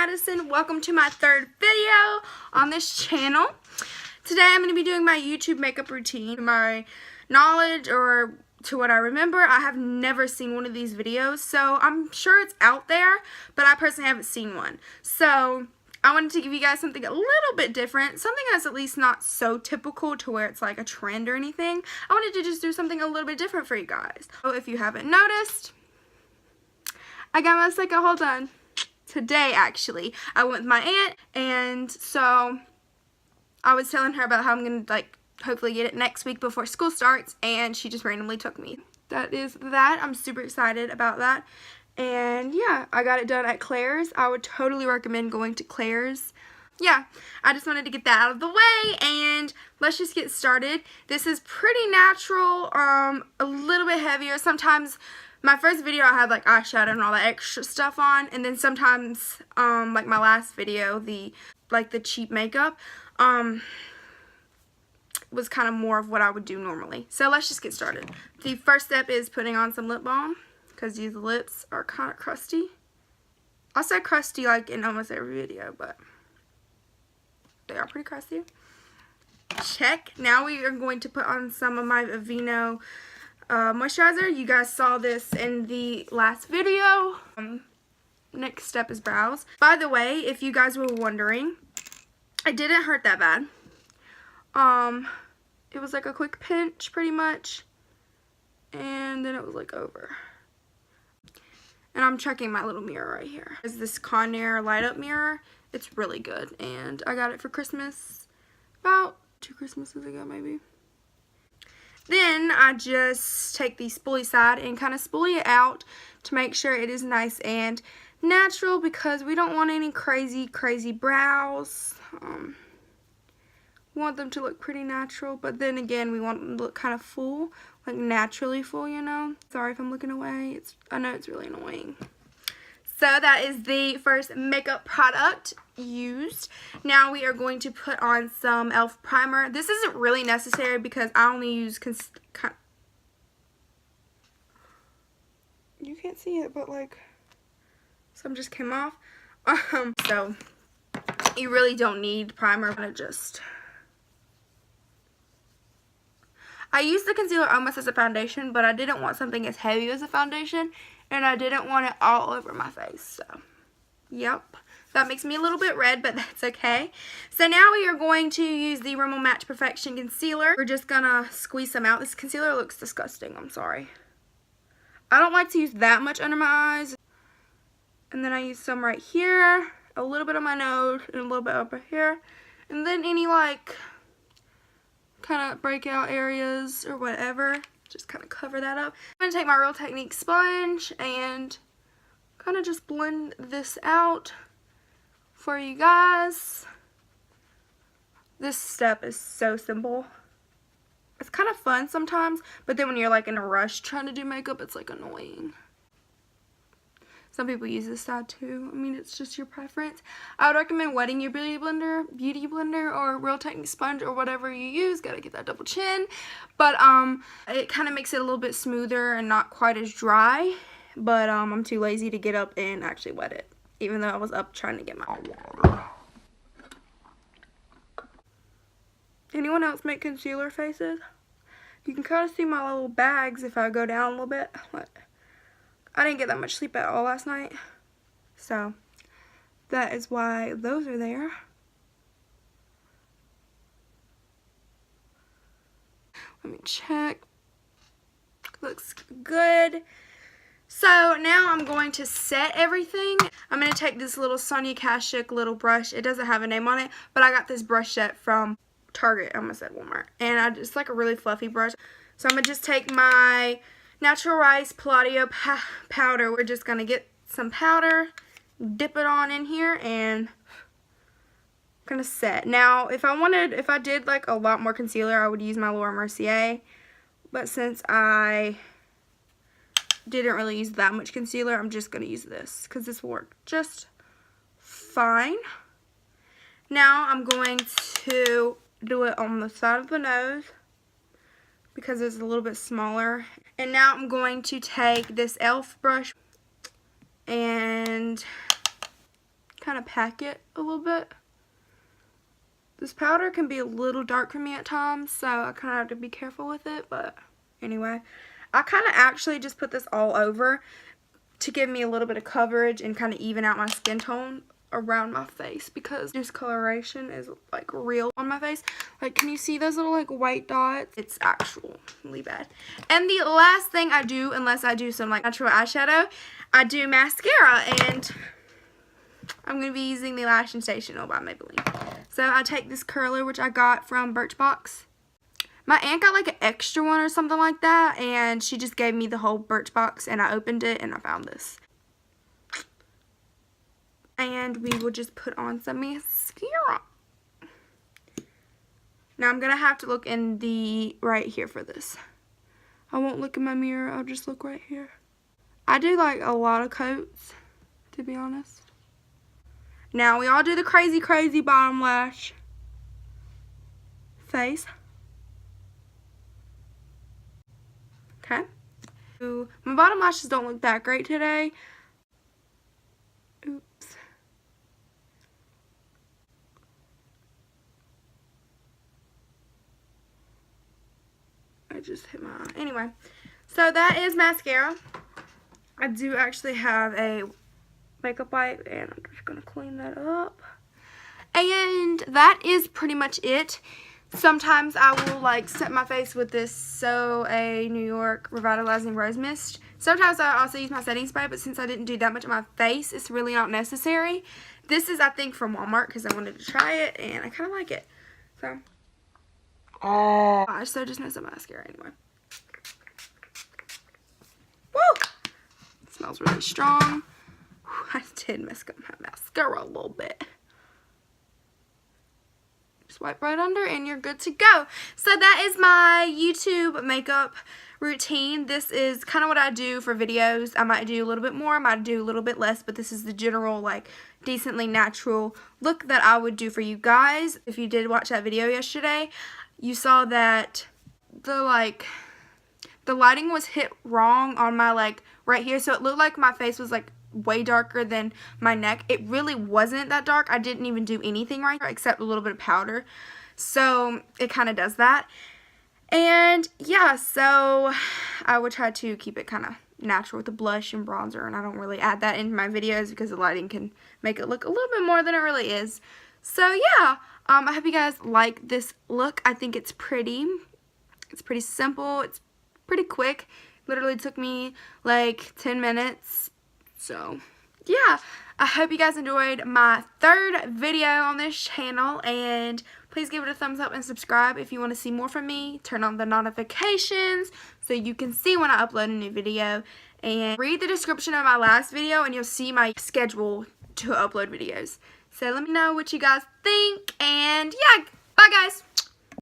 Madison. Welcome to my third video on this channel. Today I'm going to be doing my YouTube makeup routine. My knowledge, or to what I remember, I have never seen one of these videos, so I'm sure it's out there, but I personally haven't seen one. So I wanted to give you guys something a little bit different, something that's at least not so typical to where it's like a trend or anything. I wanted to just do something a little bit different for you guys. So if you haven't noticed, I got my second haul done today. Actually, I went with my aunt, and so I was telling her about how I'm gonna hopefully get it next week before school starts, and she just randomly took me. That is that. I'm super excited about that. And yeah, I got it done at Claire's. I would totally recommend going to Claire's. Yeah, I just wanted to get that out of the way, and let's just get started. This is pretty natural, a little bit heavier. Sometimes my first video I had like eyeshadow and all that extra stuff on, and then sometimes like my last video, the cheap makeup was kind of more of what I would do normally. So let's just get started. The first step is putting on some lip balm, because these lips are kind of crusty. I say crusty like in almost every video, but they are pretty crusty. Check. Now we are going to put on some of my Aveeno moisturizer. You guys saw this in the last video. Next step is brows. By the way, if you guys were wondering, it didn't hurt that bad. It was like a quick pinch pretty much, and then it was like over. And I'm checking my little mirror right here. It's this Conair light up mirror. It's really good, and I got it for Christmas about 2 Christmases ago maybe. Then I just take the spoolie side and kind of spoolie it out to make sure it is nice and natural, because we don't want any crazy brows. We want them to look pretty natural, but then again we want them to look kind of full, like naturally full, you know. Sorry if I'm looking away. I know it's really annoying. So that is the first makeup product used. Now we are going to put on some e.l.f. primer. This isn't really necessary because I only use you can't see it, but like some just came off. So you really don't need primer. I use the concealer almost as a foundation, but I didn't want something as heavy as a foundation, and I didn't want it all over my face. So yep, that makes me a little bit red, but that's okay. So now we are going to use the Rimmel Match Perfection Concealer. We're just gonna squeeze some out. This concealer looks disgusting, I'm sorry. I don't like to use that much under my eyes. And then I use some right here, a little bit on my nose, and a little bit over here. And then any like kind of breakout areas or whatever, just kind of cover that up. I'm going to take my Real Technique sponge and kind of just blend this out for you guys. This step is so simple. It's kind of fun sometimes, but then when you're like in a rush trying to do makeup, it's like annoying. Some people use this side too. I mean, it's just your preference. I would recommend wetting your beauty blender or Real Technique sponge or whatever you use. Gotta get that double chin. But it kind of makes it a little bit smoother and not quite as dry. But I'm too lazy to get up and actually wet it, even though I was up trying to get my water. Anyone else make concealer faces? You can kind of see my little bags if I go down a little bit. I didn't get that much sleep at all last night, so that is why those are there. Let me check. Looks good. So now I'm going to set everything. I'm going to take this little Sonia Kashuk little brush. It doesn't have a name on it, but I got this brush set from Target. I almost said Walmart. And it's like a really fluffy brush. So I'm going to just take my Natural Rice Palladio powder. We're just going to get some powder, dip it on in here, and I'm going to set. Now, if I did like a lot more concealer, I would use my Laura Mercier. But since I didn't really use that much concealer, I'm just going to use this because this will work just fine. Now, I'm going to do it on the side of the nose because it's a little bit smaller. And now I'm going to take this e.l.f. brush and kind of pack it a little bit. This powder can be a little dark for me at times, so I kind of have to be careful with it, but anyway. I kind of actually just put this all over to give me a little bit of coverage and kind of even out my skin tone around my face, because discoloration is like real on my face. Like, can you see those little like white dots? It's actually bad. And the last thing I do, unless I do some like natural eyeshadow, I do mascara, and I'm going to be using the Lash Sensational by Maybelline. So I take this curler, which I got from Birchbox. My aunt got like an extra one or something like that, and she just gave me the whole Birchbox, and I opened it and I found this. And we will just put on some mascara. Now I'm going to have to look in the right here for this. I won't look in my mirror, I'll just look right here. I do like a lot of coats, to be honest. Now we all do the crazy bottom lash face. Okay. Ooh, my bottom lashes don't look that great today. Oops. I just hit my eye. Anyway, so that is mascara. I do actually have a makeup wipe, and I'm just going to clean that up. And that is pretty much it. Sometimes I will like set my face with this a New York Revitalizing Rose Mist. Sometimes I also use my setting spray, but since I didn't do that much on my face, it's really not necessary. This is, I think, from Walmart because I wanted to try it, and I kind of like it. So, gosh, so just messed up my mascara anyway. Woo! It smells really strong. Whew, I did mess up my mascara a little bit. Swipe right under and you're good to go. So that is my YouTube makeup routine. This is kind of what I do for videos. I might do a little bit more, I might do a little bit less, but this is the general like decently natural look that I would do for you guys. If you did watch that video yesterday, you saw that the lighting was hit wrong on my like right here, so it looked like my face was like way darker than my neck. It really wasn't that dark. I didn't even do anything right here except a little bit of powder, so it kind of does that. And yeah, so I would try to keep it kind of natural with the blush and bronzer, and I don't really add that in my videos because the lighting can make it look a little bit more than it really is. So yeah, I hope you guys like this look. I think it's pretty. It's pretty simple. It's pretty quick. Literally took me like 10 minutes. So, yeah, I hope you guys enjoyed my third video on this channel, and please give it a thumbs up and subscribe if you want to see more from me. Turn on the notifications so you can see when I upload a new video, and read the description of my last video and you'll see my schedule to upload videos. So let me know what you guys think, and yeah, bye guys!